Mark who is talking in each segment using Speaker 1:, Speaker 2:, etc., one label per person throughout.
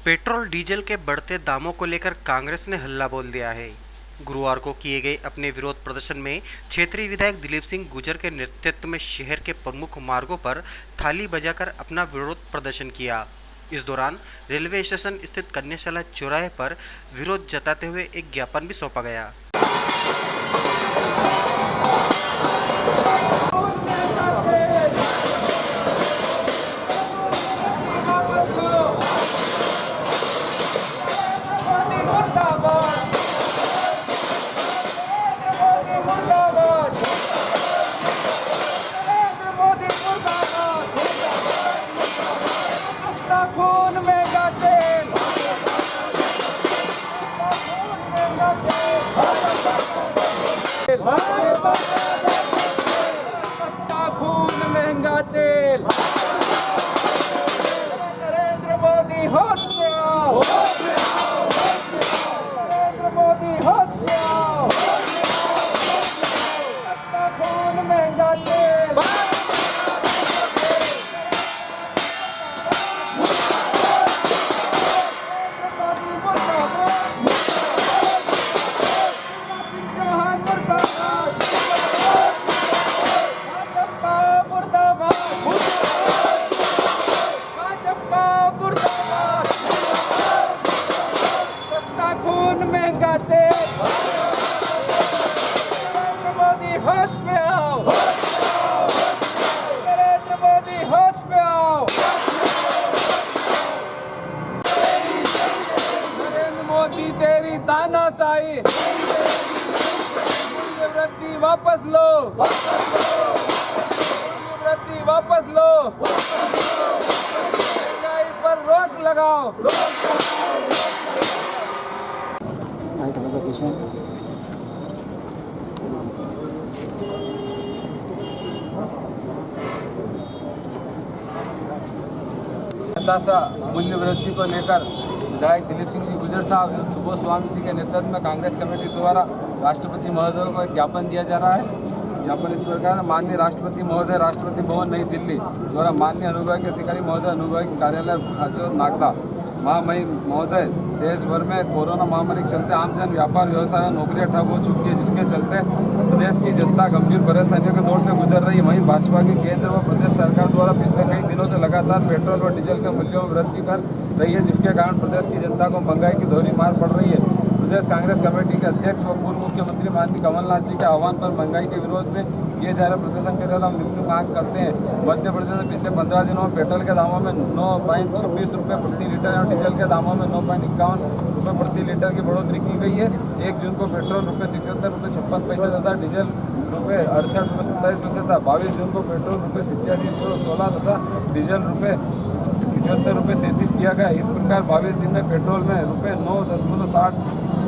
Speaker 1: Petrol diesel के बढ़ते दामों को लेकर कांग्रेस ने हल्ला बोल दिया है। गुरुवार को किए गए अपने विरोध प्रदर्शन में क्षेत्रीय विधायक दिलीप सिंह गुर्जर के नेतृत्व में शहर के प्रमुख मार्गों पर थाली बजाकर अपना विरोध प्रदर्शन किया। इस दौरान रेलवे स्टेशन स्थित कन्याशाला चौराहे पर विरोध जताते हुए एक ज्ञापन भी सौंपा गया।
Speaker 2: खून महंगा तेल, नरेंद्र मोदी होश में आओ, नरेंद्र मोदी होश में आओ, खून महंगा तेल, होश में आओ, नरेंद्र मोदी होश में आओ, नरेंद्र मोदी तेरी तानाशाही मूल्य वृद्धि वापस लो, मूल्य वृद्धि वापस लो, महंगाई पर रोक लगाओ। मूल्य वृद्धि को लेकर विधायक दिलीप सिंह जी गुर्जर साहब एवं सुबोध स्वामी जी के नेतृत्व में कांग्रेस कमेटी द्वारा राष्ट्रपति महोदय को एक ज्ञापन दिया जा रहा है। ज्ञापन इस प्रकार माननीय राष्ट्रपति महोदय, राष्ट्रपति भवन नई दिल्ली द्वारा माननीय अनुविभाग के अधिकारी महोदय, अनुविभाग कार्यालय सचिव नागदा महामहिम महोदय, देश भर में कोरोना महामारी के चलते आमजन, व्यापार, व्यवसाय और नौकरियां ठप हो चुकी है, जिसके चलते प्रदेश की जनता गंभीर परेशानियों के दौर से गुजर रही है। वहीं भाजपा की केंद्र व प्रदेश सरकार द्वारा पिछले कई दिनों से लगातार पेट्रोल व डीजल के मूल्यों में वृद्धि कर रही है, जिसके कारण प्रदेश की जनता को महंगाई की दोहरी मार पड़ रही है। प्रदेश कांग्रेस कमेटी के अध्यक्ष व पूर्व मुख्यमंत्री माननीय कमलनाथ जी के आह्वान पर महंगाई के विरोध में किए जा रहे प्रदर्शन के दौरान हम निम्न मांग करते हैं। मध्य प्रदेश में पिछले 15 दिनों में पेट्रोल के दामों में 9.26 रुपये प्रति लीटर और डीजल के दामों में 9.51 रुपये प्रति लीटर की बढ़ोतरी की गई है। 1 जून को पेट्रोल ₹77.56 तथा डीजल ₹68.27 था। 22 जून को पेट्रोल ₹87.16 तथा डीजल ₹78.33 किया गया। इस प्रकार 22 दिन में पेट्रोल में ₹9.60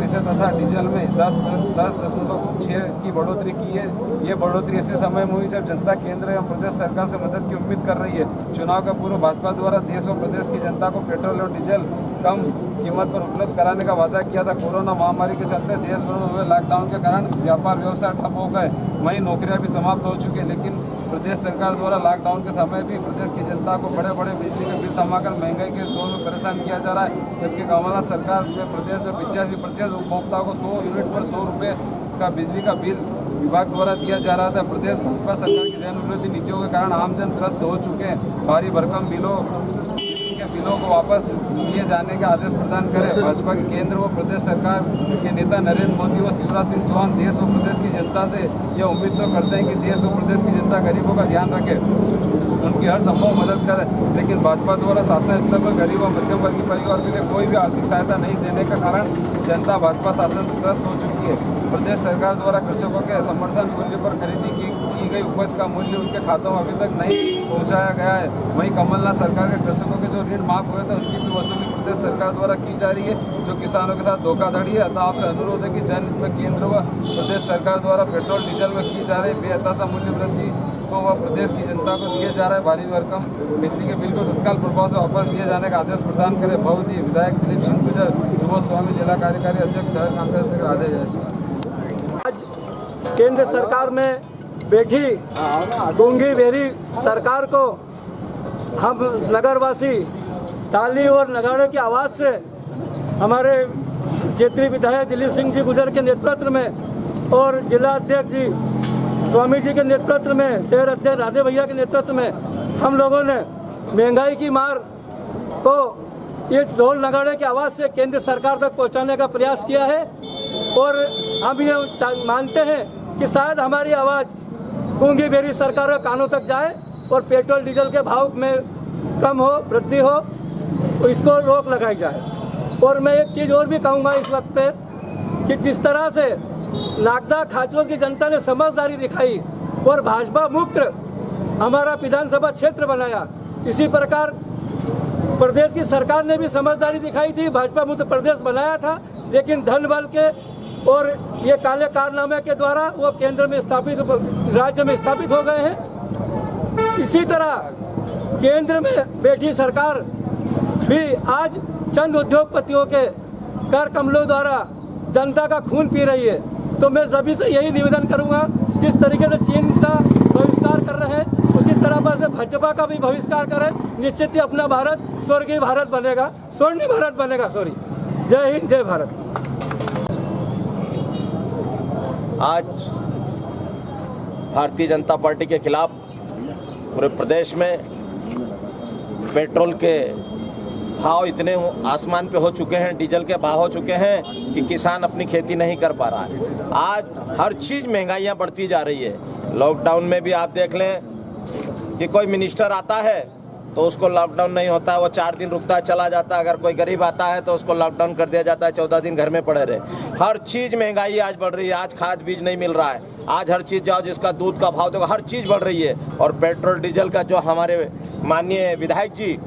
Speaker 2: तथा डीजल में 10.6 की बढ़ोतरी की है। ये बढ़ोतरी ऐसे समय में हुई जब जनता केंद्र एवं प्रदेश सरकार से मदद की उम्मीद कर रही है। चुनाव का पूर्व भाजपा द्वारा देश व प्रदेश की जनता को पेट्रोल और डीजल कम कीमत पर उपलब्ध कराने का वादा किया था। कोरोना महामारी के चलते देश भर में हुए लॉकडाउन के कारण व्यापार व्यवसाय ठप हो गए, वहीं नौकरियां भी समाप्त हो चुकी है। लेकिन प्रदेश सरकार द्वारा लॉकडाउन के समय भी प्रदेश की जनता को बड़े बड़े बिजली के बिल थमाकर महंगाई के दौर में परेशान किया जा रहा है। जबकि कमलनाथ सरकार में प्रदेश में 85% उपभोक्ताओं को 100 यूनिट पर 100 रुपये का बिजली का बिल विभाग द्वारा दिया जा रहा था। प्रदेश भाजपा सरकार की जन विरोधी नीतियों के कारण आमजन त्रस्त हो चुके हैं। भारी भरकम बिलों को वापस लिए जाने का आदेश प्रदान करें। भाजपा के केंद्र व प्रदेश सरकार के नेता नरेंद्र मोदी व शिवराज सिंह चौहान देश व प्रदेश की जनता से यह उम्मीद तो करते हैं कि देश व प्रदेश की जनता गरीबों का ध्यान रखे, उनकी हर संभव मदद करें। लेकिन भाजपा द्वारा शासन स्तर पर गरीब और मध्यम वर्गीय परिवार के लिए कोई भी आर्थिक सहायता नहीं देने के कारण जनता भाजपा शासन त्रस्त हो चुकी है। प्रदेश सरकार द्वारा कृषकों के समर्थन मूल्य पर खरीदी की गई उपज का मूल्य उनके खातों में अभी तक नहीं पहुंचाया गया है। वहीं कमलनाथ सरकार के कृषकों के जो ऋण माफ हुए थे उनकी भी वसूली प्रदेश सरकार द्वारा की जा रही है, जो किसानों के साथ धोखाधड़ी है। अतः आपसे अनुरोध है कि जनहित में केंद्र व प्रदेश सरकार द्वारा पेट्रोल डीजल में की जा रही बेअंदाजा मूल्य वृद्धि को व प्रदेश की जनता को दिए जा रहे भारी भरकम बिजली के बिल को तत्काल प्रभाव से वापस दिए जाने का आदेश प्रदान करें। बहुत ही विधायक दिलीप सिंह गुर्जर, सुबोध स्वामी, जिला कार्यकारी अध्यक्ष, शहर कांग्रेस अध्यक्ष, राधे जायसवाल।
Speaker 3: आज केंद्र सरकार में बैठी गूंगी बेरी सरकार को हम नगरवासी ताली और नगाड़ों की आवाज़ से हमारे क्षेत्रीय विधायक दिलीप सिंह जी गुजर के नेतृत्व में और जिला अध्यक्ष जी स्वामी जी के नेतृत्व में, शहर अध्यक्ष राधे भैया के नेतृत्व में हम लोगों ने महंगाई की मार को ये ढोल नगाड़े की आवाज़ से केंद्र सरकार तक पहुंचाने का प्रयास किया है। और हम ये मानते हैं कि शायद हमारी आवाज़ गूंगी बेरी सरकार के कानों तक जाए और पेट्रोल डीजल के भाव में कम हो, वृद्धि हो, तो इसको रोक लगाई जाए। और मैं एक चीज़ और भी कहूँगा इस वक्त पे कि जिस तरह से नागदा खाचरों की जनता ने समझदारी दिखाई और भाजपा मुक्त हमारा विधानसभा क्षेत्र बनाया, इसी प्रकार प्रदेश की सरकार ने भी समझदारी दिखाई थी, भाजपा मुक्त प्रदेश बनाया था, लेकिन धन बल के और ये काले कारनामे के द्वारा वो केंद्र में स्थापित, राज्य में स्थापित हो गए हैं। इसी तरह केंद्र में बैठी सरकार भी आज चंद उद्योगपतियों के कर कमलों द्वारा जनता का खून पी रही है। तो मैं सभी से यही निवेदन करूंगा, जिस तरीके से चीन का बहिष्कार कर रहे हैं उसी तरह से भाजपा का भी बहिष्कार करें। निश्चित ही अपना भारत स्वर्गीय भारत बनेगा, स्वर्णिम भारत बनेगा। सॉरी, जय हिंद, जय भारत।
Speaker 4: आज भारतीय जनता पार्टी के खिलाफ पूरे प्रदेश में पेट्रोल के भाव इतने आसमान पे हो चुके हैं, डीजल के भाव हो चुके हैं कि किसान अपनी खेती नहीं कर पा रहा है। आज हर चीज़ महंगाइयाँ बढ़ती जा रही है। लॉकडाउन में भी आप देख लें कि कोई मिनिस्टर आता है तो उसको लॉकडाउन नहीं होता है, वो 4 दिन रुकता है, चला जाता है। अगर कोई गरीब आता है तो उसको लॉकडाउन कर दिया जाता है, 14 दिन घर में पड़े रहे। हर चीज़ महंगाई आज बढ़ रही है। आज खाद बीज नहीं मिल रहा है, आज हर चीज़ जाओ, जिसका दूध का भाव देखो, हर चीज़ बढ़ रही है। और पेट्रोल डीजल का जो हमारे माननीय विधायक जी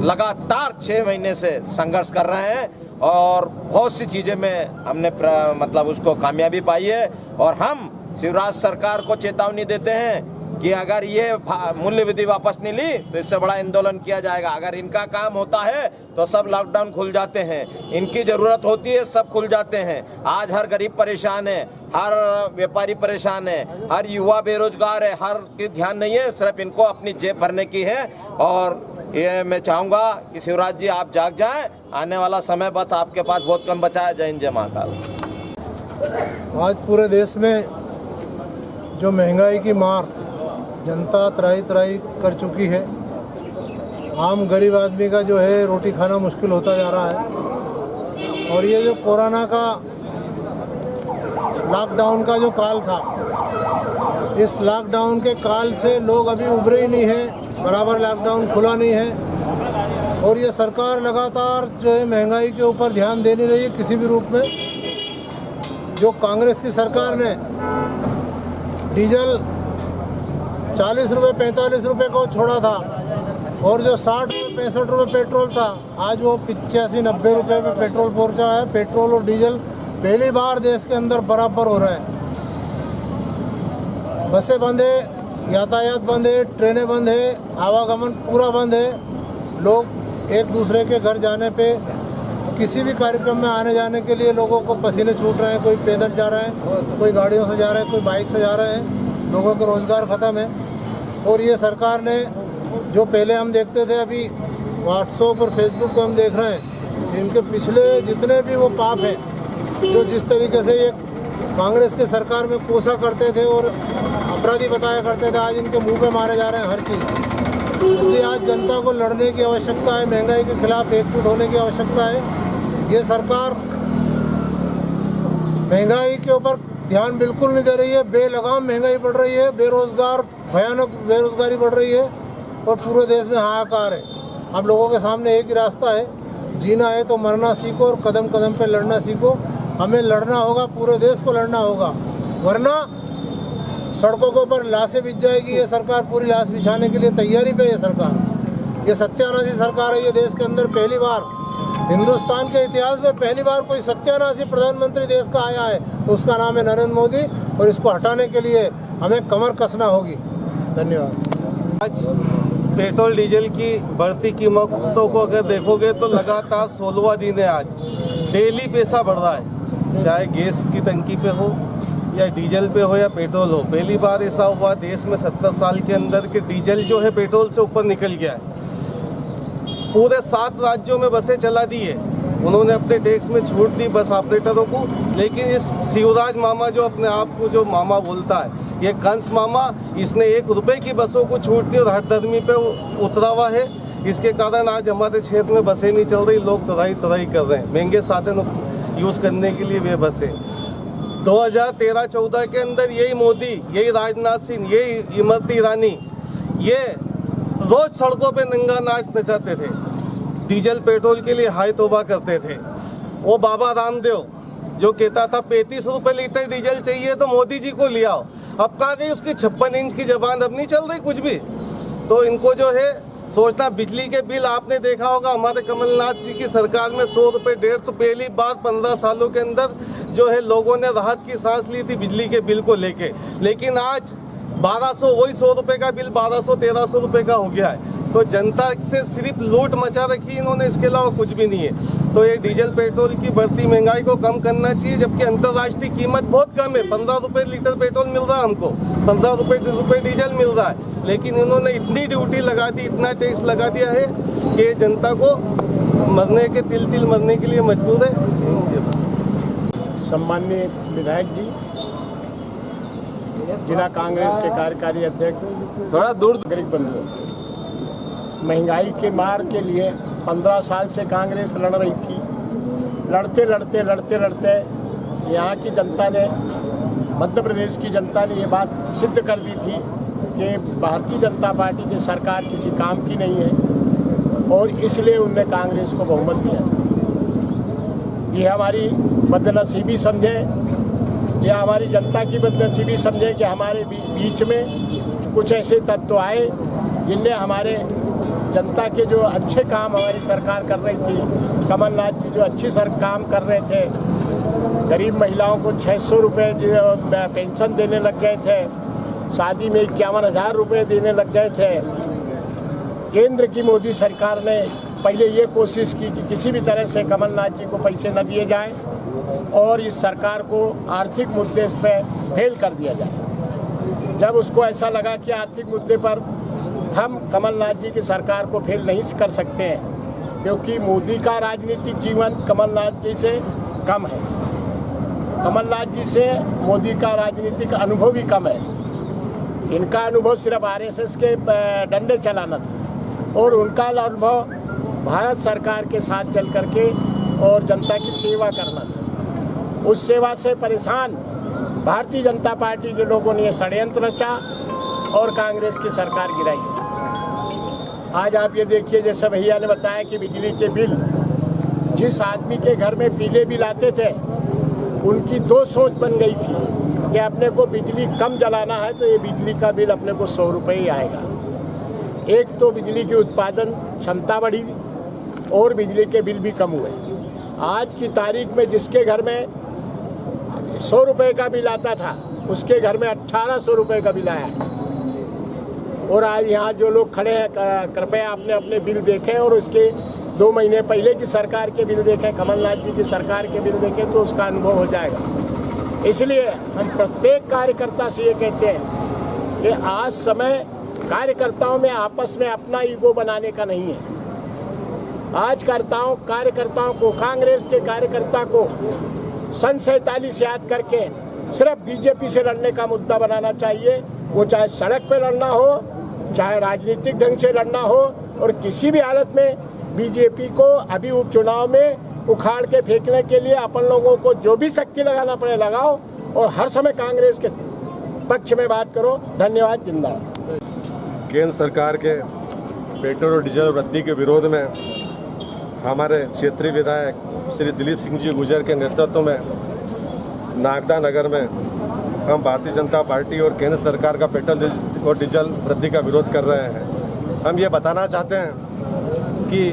Speaker 4: लगातार 6 महीने से संघर्ष कर रहे हैं और बहुत सी चीज़ें में हमने मतलब उसको कामयाबी पाई है। और हम शिवराज सरकार को चेतावनी देते हैं कि अगर ये मूल्य वृद्धि वापस नहीं ली तो इससे बड़ा आंदोलन किया जाएगा। अगर इनका काम होता है तो सब लॉकडाउन खुल जाते हैं, इनकी ज़रूरत होती है सब खुल जाते हैं। आज हर गरीब परेशान है, हर व्यापारी परेशान है, हर युवा बेरोजगार है, हर की ध्यान नहीं है, सिर्फ इनको अपनी जेब भरने की है। और ये मैं चाहूँगा कि शिवराज जी आप जाग जाएं, आने वाला समय बस आपके पास बहुत कम बचा है। जय हिंद, जय महाकाल।
Speaker 5: आज पूरे देश में जो महंगाई की मार जनता त्राही त्राही कर चुकी है, आम गरीब आदमी का जो है रोटी खाना मुश्किल होता जा रहा है। और ये जो कोरोना का लॉकडाउन का जो काल था, इस लॉकडाउन के काल से लोग अभी उभरे ही नहीं हैं, बराबर लॉकडाउन खुला नहीं है। और ये सरकार लगातार जो है महंगाई के ऊपर ध्यान दे नहीं रही है किसी भी रूप में। जो कांग्रेस की सरकार ने डीजल 40 रुपये 45 रुपये को छोड़ा था और जो 60 रुपये 65 रुपये पेट्रोल था, आज वो 85-90 रुपये पे पेट्रोल पहुंचा है। पेट्रोल और डीजल पहली बार देश के अंदर बराबर हो रहा है। बसें बंद है, यातायात बंद है, ट्रेनें बंद है, आवागमन पूरा बंद है। लोग एक दूसरे के घर जाने पे, किसी भी कार्यक्रम में आने जाने के लिए लोगों को पसीने छूट रहे हैं। कोई पैदल जा रहा है, कोई गाड़ियों से जा रहा है, कोई बाइक से जा रहे हैं। लोगों के रोज़गार ख़त्म है। और ये सरकार ने जो पहले हम देखते थे, अभी व्हाट्सएप और फेसबुक पे हम देख रहे हैं, इनके पिछले जितने भी वो पाप हैं, जो जिस तरीके से ये कांग्रेस के सरकार में कोसा करते थे और अपराधी बताया करते थे, आज इनके मुंह पे मारे जा रहे हैं हर चीज़। इसलिए आज जनता को लड़ने की आवश्यकता है, महंगाई के खिलाफ एकजुट होने की आवश्यकता है। ये सरकार महंगाई के ऊपर ध्यान बिल्कुल नहीं दे रही है। बेलगाम महंगाई बढ़ रही है, बेरोजगार भयानक बेरोजगारी बढ़ रही है और पूरे देश में हाहाकार है। हम लोगों के सामने एक ही रास्ता है, जीना है तो मरना सीखो और कदम कदम पे लड़ना सीखो। हमें लड़ना होगा, पूरे देश को लड़ना होगा, वरना सड़कों के ऊपर लाशें बिछ जाएगी। ये सरकार पूरी लाश बिछाने के लिए तैयारी पे है। सरकार ये सत्यानाशी सरकार है। ये देश के अंदर पहली बार, हिंदुस्तान के इतिहास में पहली बार कोई सत्यानाशी प्रधानमंत्री देश का आया है, तो उसका नाम है नरेंद्र मोदी। और इसको हटाने के लिए हमें कमर कसना होगी। धन्यवाद।
Speaker 6: आज पेट्रोल डीजल की बढ़ती कीमतों को अगर देखोगे तो लगातार 16वां दिन है। आज डेली पैसा बढ़ रहा है, चाहे गैस की टंकी पे हो या डीजल पे हो या पेट्रोल हो। पहली बार ऐसा हुआ देश में 70 साल के अंदर कि डीजल जो है पेट्रोल से ऊपर निकल गया है। पूरे 7 राज्यों में बसें चला दी है। उन्होंने अपने टैक्स में छूट दी बस ऑपरेटरों को, लेकिन इस शिवराज मामा जो अपने आप को जो मामा बोलता है, ये कंस मामा, इसने 1 रुपए की बसों को छूट दी और हर दर्मी पे उतरा हुआ है। इसके कारण आज हमारे क्षेत्र में बसें नहीं चल रही, लोग तराई कर रहे हैं महंगे साधन यूज़ करने के लिए वे बसें। 2013-14 के अंदर यही मोदी, यही राजनाथ सिंह, यही इमरती ईरानी, ये रोज सड़कों पे नंगा नाच नचाते थे, डीजल पेट्रोल के लिए हाय तौबा करते थे। वो बाबा रामदेव जो कहता था 35 रुपये लीटर डीजल चाहिए तो मोदी जी को ले आओ, अब कहाँ गई उसकी 56 इंच की जबान, अब नहीं चल रही कुछ भी। तो इनको जो है सोचना, बिजली के बिल आपने देखा होगा हमारे कमलनाथ जी की सरकार में 100 रुपये 150, पहली बार 15 सालों के अंदर जो है लोगों ने राहत की सांस ली थी बिजली के बिल को लेके। लेकिन आज 1200, वही 100 रुपये का बिल 1200-1300 रुपये का हो गया है। तो जनता से सिर्फ लूट मचा रखी इन्होंने, इसके अलावा कुछ भी नहीं है। तो ये डीजल पेट्रोल की बढ़ती महंगाई को कम करना चाहिए, जबकि अंतर्राष्ट्रीय कीमत बहुत कम है। 15 रुपये लीटर पेट्रोल मिल रहा है हमको, 15 रुपये डीजल मिल रहा है, लेकिन इन्होंने इतनी ड्यूटी लगा दी, इतना टैक्स लगा दिया है कि जनता को मरने के तिल मरने के लिए मजबूर है।
Speaker 7: सम्माननीय विधायक जी, जिला कांग्रेस के कार्यकारी अध्यक्ष, थोड़ा दूर नागरिक बंधुओं, महंगाई के मार के लिए 15 साल से कांग्रेस लड़ रही थी। लड़ते यहाँ की जनता ने, मध्य प्रदेश की जनता ने ये बात सिद्ध कर दी थी कि भारतीय जनता पार्टी की सरकार किसी काम की नहीं है, और इसलिए उनने कांग्रेस को बहुमत दिया था। ये हमारी बदनसीबी समझे या हमारी जनता की बदनसीबी समझे कि हमारे बीच में कुछ ऐसे तत्व आए जिनने हमारे जनता के जो अच्छे काम हमारी सरकार कर रही थी, कमलनाथ जी जो अच्छी काम कर रहे थे, गरीब महिलाओं को 600 रुपये पेंशन देने लग गए थे, शादी में 51,000 रुपये देने लग गए थे। केंद्र की मोदी सरकार ने पहले ये कोशिश की कि किसी भी तरह से कमलनाथ जी को पैसे न दिए जाएं और इस सरकार को आर्थिक मुद्दे पे फेल कर दिया जाए। जब उसको ऐसा लगा कि आर्थिक मुद्दे पर हम कमलनाथ जी की सरकार को फेल नहीं कर सकते हैं, क्योंकि मोदी का राजनीतिक जीवन कमलनाथ जी से कम है, कमलनाथ जी से मोदी का राजनीतिक अनुभव भी कम है। इनका अनुभव सिर्फ आरएसएस के डंडे चलाना था और उनका अनुभव भारत सरकार के साथ चल करके और जनता की सेवा करना था। उस सेवा से परेशान भारतीय जनता पार्टी के लोगों ने षड्यंत्र रचा और कांग्रेस की सरकार गिराई। आज आप ये देखिए, जैसे भैया ने बताया कि बिजली के बिल, जिस आदमी के घर में पीले बिल आते थे, उनकी 2 सोच बन गई थी कि अपने को बिजली कम जलाना है तो ये बिजली का बिल अपने को 100 रुपये ही आएगा। एक तो बिजली की उत्पादन क्षमता बढ़ी और बिजली के बिल भी कम हुए। आज की तारीख में जिसके घर में 100 रुपये का बिल आता था, उसके घर में 1800 रुपये का बिल आया है। और आज यहाँ जो लोग खड़े हैं, कृपया आपने अपने बिल देखें और उसके 2 महीने पहले की सरकार के बिल देखें, कमलनाथ जी की सरकार के बिल देखें, तो उसका अनुभव हो जाएगा। इसलिए हम प्रत्येक कार्यकर्ता से ये कहते हैं कि आज समय कार्यकर्ताओं में आपस में अपना ईगो बनाने का नहीं है। आज कार्यकर्ताओं को, कांग्रेस के कार्यकर्ता को सन 47 याद करके सिर्फ बीजेपी से लड़ने का मुद्दा बनाना चाहिए। वो चाहे सड़क पे लड़ना हो, चाहे राजनीतिक ढंग से लड़ना हो, और किसी भी हालत में बीजेपी को अभी उपचुनाव में उखाड़ के फेंकने के लिए अपन लोगों को जो भी शक्ति लगाना पड़े लगाओ, और हर समय कांग्रेस के पक्ष में बात करो। धन्यवाद। जिंदाबाद।
Speaker 8: केंद्र सरकार के पेट्रोल और डीजल वृद्धि के विरोध में हमारे क्षेत्रीय विधायक श्री दिलीप सिंह जी गुजर के नेतृत्व में नागदा नगर में हम भारतीय जनता पार्टी और केंद्र सरकार का पेट्रोल और डीजल वृद्धि का विरोध कर रहे हैं। हम ये बताना चाहते हैं कि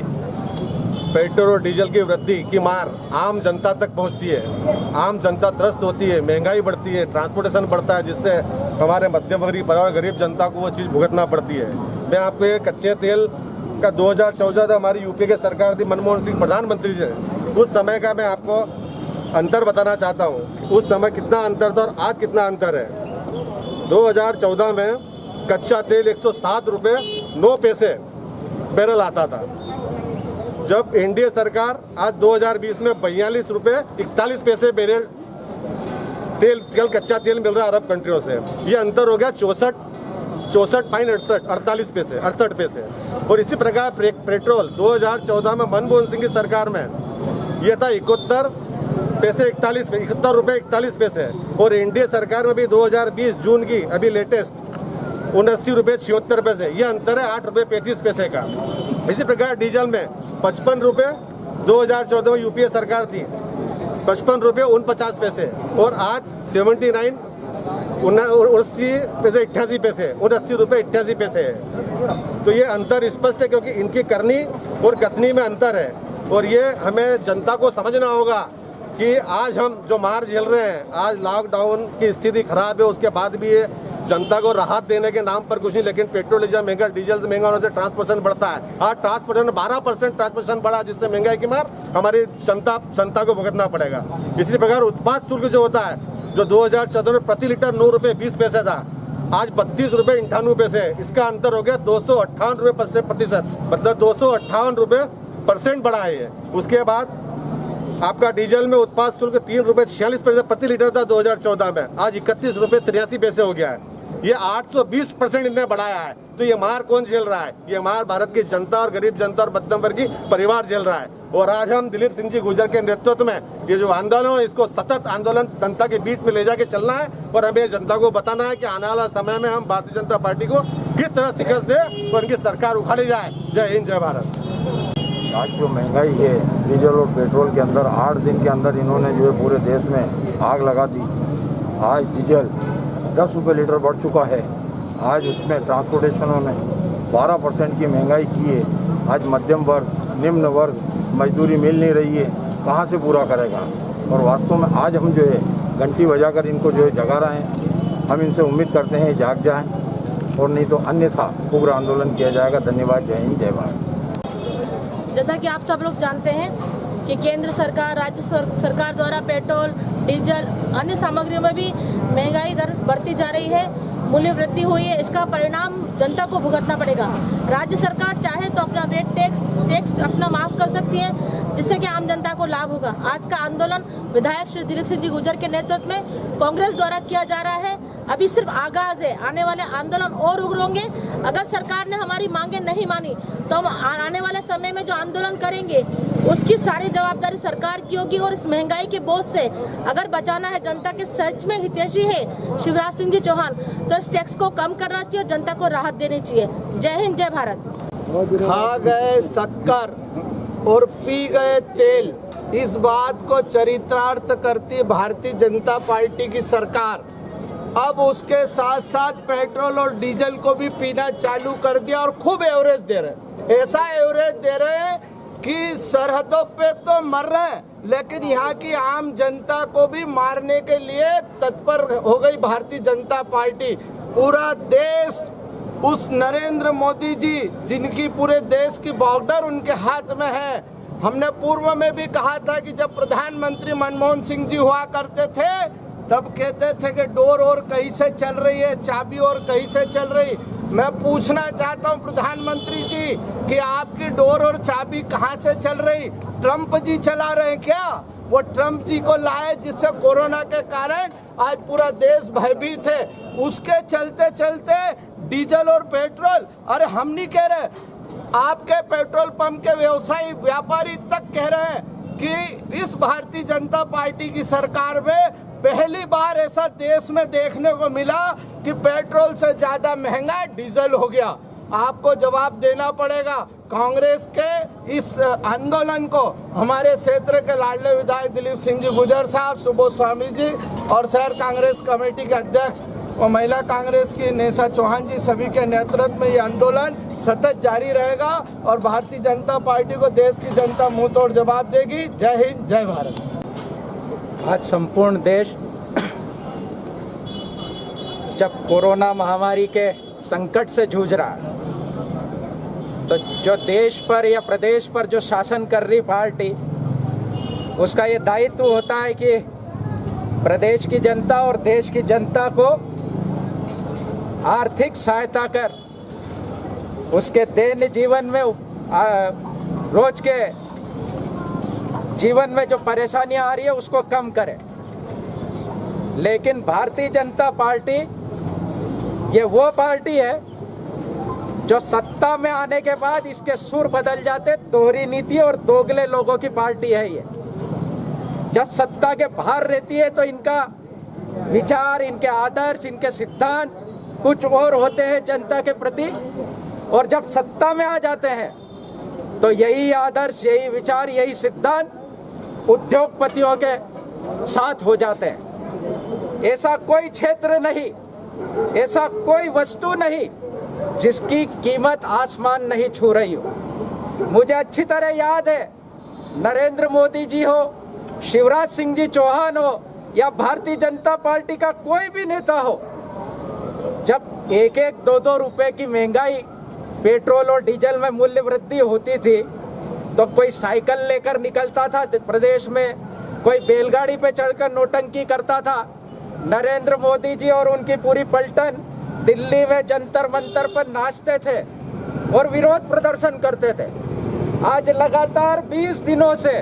Speaker 8: पेट्रोल और डीजल की वृद्धि की मार आम जनता तक पहुंचती है, आम जनता त्रस्त होती है, महंगाई बढ़ती है, ट्रांसपोर्टेशन बढ़ता है, जिससे हमारे मध्यम वर्गीय और गरीब जनता को वो चीज़ भुगतना पड़ती है। मैं आपको ये कच्चे तेल का 2014 हमारी यूपी की सरकार थी, मनमोहन सिंह प्रधानमंत्री थे, उस समय का मैं आपको अंतर बताना चाहता हूँ। उस समय कितना अंतर था और आज कितना अंतर है। 2014 में कच्चा तेल 107 रुपये 9 पैसे बैरल आता था, जब एनडीए सरकार आज 2020 में 42 रुपये 41 पैसे बैरल तेल कच्चा तेल मिल रहा है अरब कंट्रियों से, ये अंतर हो गया 64.68 पैसे। और इसी प्रकार पेट्रोल 2014 में मनमोहन सिंह की सरकार में ये था 71 रुपये 41 पैसे, और एनडीए सरकार में भी 2020 जून की अभी लेटेस्ट 79 रुपये 76 पैसे, ये अंतर है 8 रुपये 35 पैसे का। इसी प्रकार डीजल में 55 रुपये 2014 में यूपीए सरकार थी, 55 रुपये 49 पैसे, और आज 79 80 पैसे 88 पैसे और 80 रुपये 88 पैसे है। तो ये अंतर स्पष्ट है, क्योंकि इनकी करनी और कथनी में अंतर है। और ये हमें जनता को समझना होगा कि आज हम जो मार झेल रहे हैं, आज लॉकडाउन की स्थिति खराब है, उसके बाद भी ये जनता को राहत देने के नाम पर कुछ नहीं, लेकिन पेट्रोल डीजल महंगा, डीजल से महंगा होने से ट्रांसपोर्टेशन बढ़ता है। आज ट्रांसपोर्टेशन 12% ट्रांसपोर्टेशन बढ़ा, जिससे महंगाई की मार हमारी जनता को भुगतना पड़ेगा। इसी प्रकार उत्पाद शुल्क जो होता है, जो 2014 में प्रति लीटर 9 रुपये 20 पैसे था, आज 32 रुपये 98 पैसे है। इसका अंतर हो गया 258 रुपये प्रतिशत, मतलब 258 रुपये % बढ़ा है। उसके बाद आपका डीजल में उत्पाद शुल्क 3 रुपये 46 पैसे प्रति लीटर था 2014 में, आज 31 रुपये 83 पैसे हो गया है। ये 820% इन्हें बढ़ाया है। तो ये मार कौन झेल रहा है? ये मार भारत की जनता और गरीब जनता और मध्यम वर्गीय परिवार झेल रहा है। और आज हम दिलीप सिंह जी गुर्जर के नेतृत्व में ये जो आंदोलन है, इसको सतत आंदोलन जनता के बीच में ले जाके चलना है, और हमें जनता को बताना है कि आने वाला समय में हम भारतीय जनता पार्टी को किस तरह शिकस्त दे और इनकी सरकार उखाड़ी जाए। जय हिंद, जय भारत।
Speaker 9: आज जो महंगाई है डीजल और पेट्रोल के अंदर, 8 दिन के अंदर इन्होंने जो है पूरे देश में आग लगा दी। आज डीजल 10 रुपये लीटर बढ़ चुका है। आज उसमें ट्रांसपोर्टेशनों ने 12% की महंगाई की है। आज मध्यम वर्ग, निम्न वर्ग मजदूरी मिल नहीं रही है, कहाँ से पूरा करेगा? और वास्तव में आज हम जो है घंटी बजाकर इनको जो है जगा रहे हैं। हम इनसे उम्मीद करते हैं जाग जाएं, और नहीं तो अन्यथा उग्र आंदोलन किया जाएगा। धन्यवाद। जय हिंद, जय भारत।
Speaker 10: जैसा कि आप सब लोग जानते हैं कि केंद्र सरकार, राज्य सरकार द्वारा पेट्रोल, डीजल, अन्य सामग्रियों में भी महंगाई दर बढ़ती जा रही है, मूल्य वृद्धि हुई है। इसका परिणाम जनता को भुगतना पड़ेगा। राज्य सरकार चाहे तो अपना रेट टैक्स अपना माफ़ कर सकती है, जिससे कि आम जनता को लाभ होगा। आज का आंदोलन विधायक श्री दिलीप सिंह जी गुर्जर के नेतृत्व में कांग्रेस द्वारा किया जा रहा है। अभी सिर्फ आगाज है, आने वाले आंदोलन और उग्र होंगे। अगर सरकार ने हमारी मांगे नहीं मानी तो हम आने वाले समय में जो आंदोलन करेंगे उसकी सारी जवाबदारी सरकार की होगी। और इस महंगाई के बोझ से अगर बचाना है जनता के सच में हितैषी है शिवराज सिंह जी चौहान, तो इस टैक्स को कम करना चाहिए और जनता को राहत देनी चाहिए। जय हिंद, जय भारत।
Speaker 7: खा गए शक्कर और पी गए तेल, इस बात को चरितार्थ करती भारतीय जनता पार्टी की सरकार अब उसके साथ साथ पेट्रोल और डीजल को भी पीना चालू कर दिया और खूब एवरेज दे रहे। ऐसा एवरेज दे रहे हैं कि सरहदों पे तो मर रहे हैं, लेकिन यहाँ की आम जनता को भी मारने के लिए तत्पर हो गई भारतीय जनता पार्टी। पूरा देश उस नरेंद्र मोदी जी, जिनकी पूरे देश की बॉर्डर उनके हाथ में है। हमने पूर्व में भी कहा था कि जब प्रधानमंत्री मनमोहन सिंह जी हुआ करते थे तब कहते थे कि डोर और कहीं से चल रही है, चाबी और कहीं से चल रही। मैं पूछना चाहता हूं प्रधानमंत्री जी कि आपकी डोर और चाबी कहां से चल रही? ट्रंप जी चला रहे हैं क्या? वो ट्रंप जी को लाए जिससे कोरोना के कारण आज पूरा देश भयभीत है। उसके चलते चलते डीजल और पेट्रोल, अरे हम नहीं कह रहे, आपके पेट्रोल पंप के व्यवसायी व्यापारी तक कह रहे हैं कि इस भारतीय जनता पार्टी की सरकार में पहली बार ऐसा देश में देखने को मिला कि पेट्रोल से ज्यादा महंगा डीजल हो गया। आपको जवाब देना पड़ेगा। कांग्रेस के इस आंदोलन को हमारे क्षेत्र के लाडले विधायक दिलीप सिंह जी गुर्जर साहब, सुबोध स्वामी जी और शहर कांग्रेस कमेटी के अध्यक्ष और महिला कांग्रेस की नेसा चौहान जी, सभी के नेतृत्व में ये आंदोलन सतत जारी रहेगा और भारतीय जनता पार्टी को देश की जनता मुंह तोड़ जवाब देगी। जय हिंद, जय भारत।
Speaker 11: आज संपूर्ण देश जब कोरोना महामारी के संकट से जूझ रहा है, तो जो देश पर या प्रदेश पर जो शासन कर रही पार्टी, उसका ये दायित्व होता है कि प्रदेश की जनता और देश की जनता को आर्थिक सहायता कर उसके दैनिक जीवन में रोज के जीवन में जो परेशानियां आ रही है उसको कम करें। लेकिन भारतीय जनता पार्टी ये वो पार्टी है जो सत्ता में आने के बाद इसके सुर बदल जाते, दोहरी नीति और दोगले लोगों की पार्टी है ये। जब सत्ता के बाहर रहती है तो इनका विचार, इनके आदर्श, इनके सिद्धांत कुछ और होते हैं जनता के प्रति, और जब सत्ता में आ जाते हैं तो यही आदर्श, यही विचार, यही सिद्धांत उद्योगपतियों के साथ हो जाते हैं। ऐसा कोई क्षेत्र नहीं, ऐसा कोई वस्तु नहीं जिसकी कीमत आसमान नहीं छू रही हो। मुझे अच्छी तरह याद है, नरेंद्र मोदी जी हो, शिवराज सिंह जी चौहान हो या भारतीय जनता पार्टी का कोई भी नेता हो, जब 1-1, 2-2 रुपए की महंगाई, पेट्रोल और डीजल में मूल्य वृद्धि होती थी तो कोई साइकिल लेकर निकलता था प्रदेश में, कोई बैलगाड़ी पे चढ़कर नौटंकी करता था। नरेंद्र मोदी जी और उनकी पूरी पलटन दिल्ली में जंतर मंतर पर नाचते थे और विरोध प्रदर्शन करते थे। आज लगातार 20 दिनों से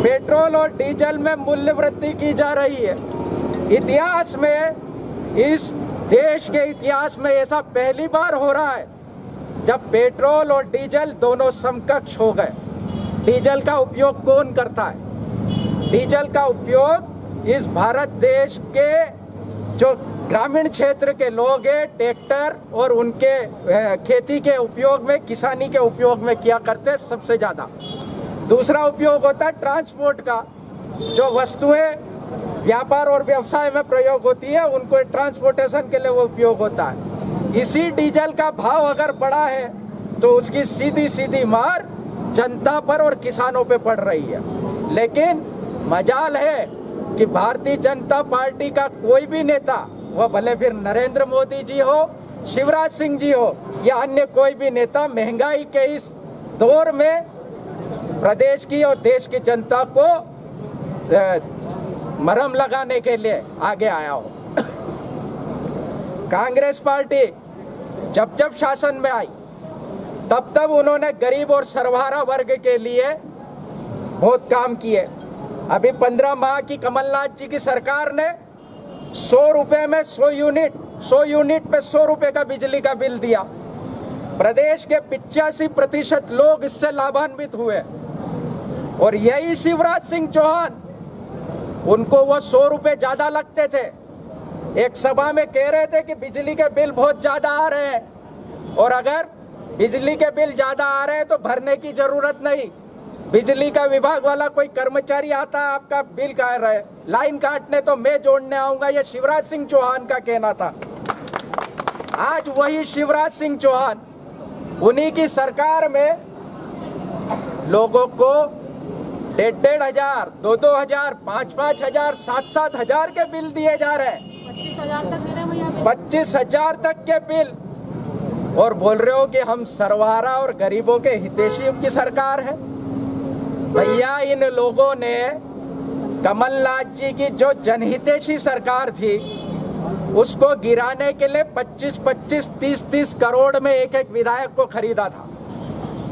Speaker 11: पेट्रोल और डीजल में मूल्य वृद्धि की जा रही है। इतिहास में, इस देश के इतिहास में ऐसा पहली बार हो रहा है जब पेट्रोल और डीजल दोनों समकक्ष हो गए। डीजल का उपयोग कौन करता है? डीजल का उपयोग इस भारत देश के जो ग्रामीण क्षेत्र के लोग हैं, ट्रैक्टर और उनके खेती के उपयोग में, किसानी के उपयोग में किया करते सबसे ज़्यादा। दूसरा उपयोग होता है ट्रांसपोर्ट का, जो वस्तुएं व्यापार और व्यवसाय में प्रयोग होती है उनको ट्रांसपोर्टेशन के लिए वो उपयोग होता है। इसी डीजल का भाव अगर बढ़ा है तो उसकी सीधी सीधी मार जनता पर और किसानों पे पड़ रही है। लेकिन मजाल है कि भारतीय जनता पार्टी का कोई भी नेता, वह भले फिर नरेंद्र मोदी जी हो, शिवराज सिंह जी हो या अन्य कोई भी नेता, महंगाई के इस दौर में प्रदेश की और देश की जनता को मरहम लगाने के लिए आगे आया हो। कांग्रेस पार्टी जब जब शासन में आई तब तब उन्होंने गरीब और सर्वहारा वर्ग के लिए बहुत काम किए। अभी 15 माह की कमलनाथ जी की सरकार ने 100 रुपए में 100 यूनिट पे 100 रुपए का बिजली का बिल दिया। प्रदेश के 85% लोग इससे लाभान्वित हुए। और यही शिवराज सिंह चौहान, उनको वो 100 रुपए ज्यादा लगते थे। एक सभा में कह रहे थे कि बिजली के बिल बहुत ज्यादा आ रहे हैं और अगर बिजली के बिल ज्यादा आ रहे हैं तो भरने की जरूरत नहीं। बिजली का विभाग वाला कोई कर्मचारी आता है, आपका बिल कह रहा है, लाइन काटने तो मैं जोड़ने आऊंगा, ये शिवराज सिंह चौहान का कहना था। आज वही शिवराज सिंह चौहान, उन्हीं की सरकार में लोगों को 1,500, 2,000, 2,000, 5,000, 7,000 के बिल दिए जा रहे हैं।
Speaker 10: 25,000 तक दे रहे हैं भैया,
Speaker 11: 25,000 तक के बिल, और बोल रहे हो कि हम सर्वहारा और गरीबों के हितैषी की सरकार है। भैया, इन लोगों ने कमलनाथ जी की जो जनहितैषी सरकार थी उसको गिराने के लिए 25-25, 30-30 करोड़ में एक विधायक को खरीदा था।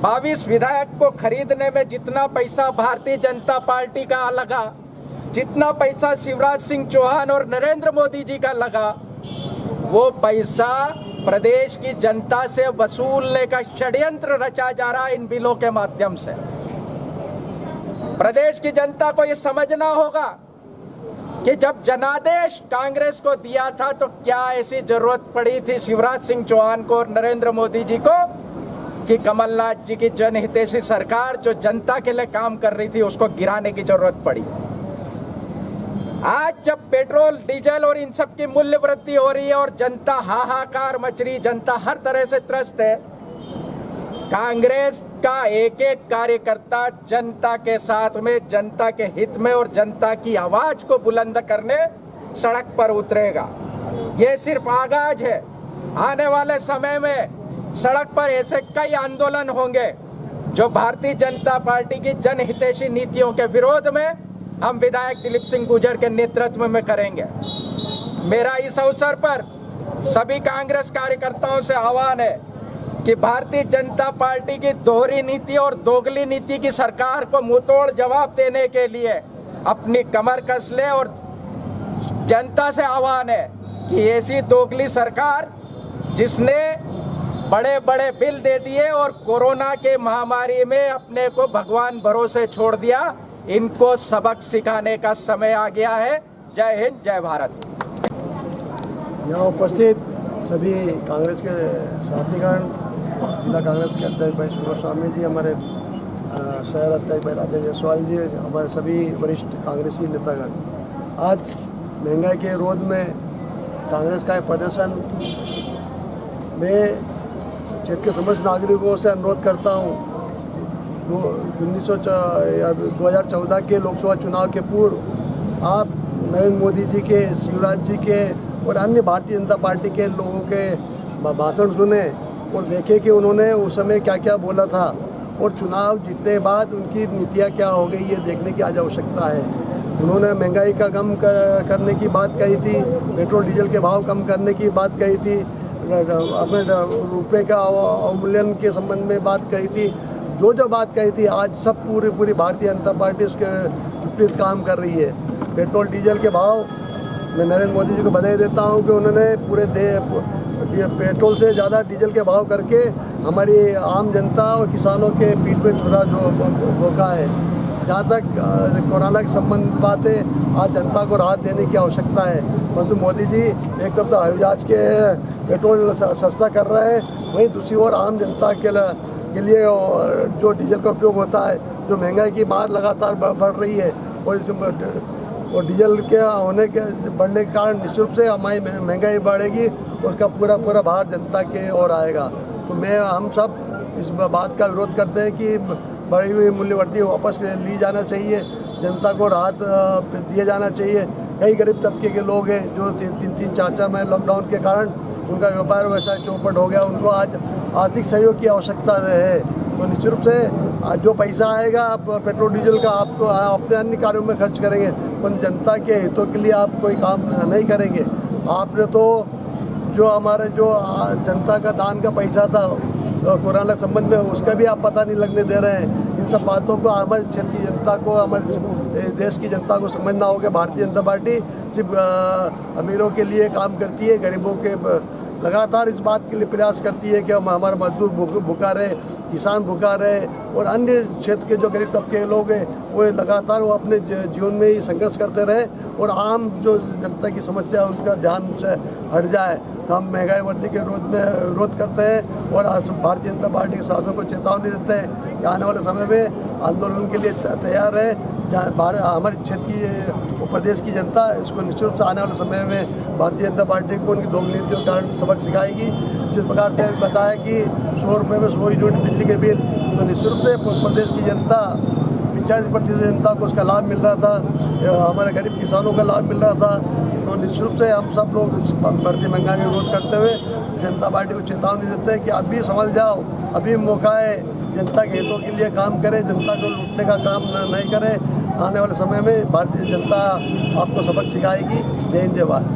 Speaker 11: 22 विधायक को खरीदने में जितना पैसा भारतीय जनता पार्टी का लगा, जितना पैसा शिवराज सिंह चौहान और नरेंद्र मोदी जी का लगा, वो पैसा प्रदेश की जनता से वसूलने का षड्यंत्र रचा जा रहा है इन बिलों के माध्यम से। प्रदेश की जनता को ये समझना होगा कि जब जनादेश कांग्रेस को दिया था तो क्या ऐसी जरूरत पड़ी थी शिवराज सिंह चौहान को और नरेंद्र मोदी जी को कि कमलनाथ जी की जनहितैषी सरकार जो जनता के लिए काम कर रही थी उसको गिराने की जरूरत पड़ी। आज जब पेट्रोल, डीजल और इन सब की मूल्य वृद्धि हो रही है और जनता हाहाकार मच रही, जनता हर तरह से त्रस्त है, कांग्रेस का एक एक कार्यकर्ता जनता के साथ में, जनता के हित में और जनता की आवाज को बुलंद करने सड़क पर उतरेगा। ये सिर्फ आगाज है। आने वाले समय में सड़क पर ऐसे कई आंदोलन होंगे जो भारतीय जनता पार्टी की जनहितैषी नीतियों के विरोध में हम विधायक दिलीप सिंह गुर्जर के नेतृत्व में करेंगे। मेरा इस अवसर पर सभी कांग्रेस कार्यकर्ताओं से आह्वान है कि भारतीय जनता पार्टी की दोहरी नीति और दोगली नीति की सरकार को मुंहतोड़ जवाब देने के लिए अपनी कमर कस ले। और जनता से आह्वान है कि ऐसी दोगली सरकार जिसने बड़े बड़े बिल दे दिए और कोरोना के महामारी में अपने को भगवान भरोसे छोड़ दिया, इनको सबक सिखाने का समय आ गया है। जय हिंद, जय भारत।
Speaker 5: यहाँ उपस्थित सभी कांग्रेस के साथीगण, जिला कांग्रेस के अध्यक्ष भाई सुरेश स्वामी जी, हमारे शहर अध्यक्ष भाई राधे जायसवाल जी, हमारे सभी वरिष्ठ कांग्रेसी नेतागण, आज महंगाई के विरोध में कांग्रेस का प्रदर्शन में क्षेत्र के समस्त नागरिकों से अनुरोध करता हूँ। 2014 के लोकसभा चुनाव के पूर्व आप नरेंद्र मोदी जी के, शिवराज जी के और अन्य भारतीय जनता पार्टी के लोगों के भाषण सुने और देखे कि उन्होंने उस समय क्या क्या बोला था और चुनाव जीतने के बाद उनकी नीतियाँ क्या हो गई, ये देखने की आज आवश्यकता है। उन्होंने महंगाई का कम करने की बात कही थी, पेट्रोल डीजल के भाव कम करने की बात कही थी, अपने रुपये का अवमूल्यन के संबंध में बात कही थी। जो बात कही थी आज सब पूरी भारतीय जनता पार्टी उसके विपरीत काम कर रही है। पेट्रोल डीजल के भाव, मैं नरेंद्र मोदी जी को बधाई देता हूं कि उन्होंने पूरे पेट्रोल से ज़्यादा डीजल के भाव करके हमारी आम जनता और किसानों के पीठ पे छुरा जो भोंका है। जहाँ तक कोरोना के संबंध बात है, आज जनता को राहत देने की आवश्यकता है। परंतु मोदी जी एक तरफ तो हवाई जहाज के पेट्रोल सस्ता कर रहे हैं, वहीं दूसरी ओर आम जनता के लिए जो डीजल का उपयोग होता है, जो महंगाई की मार लगातार बढ़ रही है और डीजल के होने के बढ़ने के कारण निश्चित रूप से हमारी महंगाई बढ़ेगी, उसका पूरा भार जनता के ओर आएगा। तो हम सब इस बात का विरोध करते हैं कि बढ़ी हुई मूल्यवर्ती वापस ली जाना चाहिए, जनता को राहत दिया जाना चाहिए। कई गरीब तबके के लोग हैं जो 3-4 महीने लॉकडाउन के कारण उनका व्यापार व्यवसाय चौपट हो गया, उनको आज आर्थिक सहयोग की आवश्यकता है। तो निश्चित रूप से जो पैसा आएगा आप पेट्रोल डीजल का आपको अपने अन्य कार्यों में खर्च करेंगे, पर जनता के हितों के लिए आप कोई काम नहीं करेंगे। आपने तो जो हमारे जो जनता का दान का पैसा था कोरोना के संबंध में, उसका भी आप पता नहीं लगने दे रहे हैं। इन सब बातों को हमारे क्षेत्र की जनता को, हमारे देश की जनता को समझना होगा। भारतीय जनता पार्टी सिर्फ अमीरों के लिए काम करती है, गरीबों के लगातार इस बात के लिए प्रयास करती है कि हम हमारे मजदूर भूखा रहे, किसान भूखा रहे और अन्य क्षेत्र के जो गरीब तबके के लोग हैं वो लगातार वो अपने जीवन में ही संघर्ष करते रहे और आम जो जनता की समस्या है उनका ध्यान से हट जाए। तो हम महंगाई वृद्धि के विरोध करते हैं और भारतीय जनता पार्टी के शासन को चेतावनी देते हैं कि आने वाले समय में आंदोलन के लिए तैयार रहे। हमारे क्षेत्र की प्रदेश की जनता इसको निश्चित रूप से आने वाले समय में भारतीय जनता पार्टी को उनकी दोगली नीतियों के कारण सबक सिखाएगी। जिस प्रकार से बताया कि 100 रुपये में 100 यूनिट बिजली के बिल, तो निश्चित रूप से प्रदेश की जनता 45% जनता को उसका लाभ मिल रहा था, हमारे गरीब किसानों का लाभ मिल रहा था। तो निश्चित रूप से हम सब लोग बढ़ती महंगाई का विरोध करते हुए जनता पार्टी को चेतावनी देते हैं कि अभी संभल जाओ, अभी मौका है, जनता के हितों के लिए काम करें, जनता को लूटने का काम नहीं करें। आने वाले समय में भारतीय जनता आपको सबक सिखाएगी। जय हिंद, जय भारत।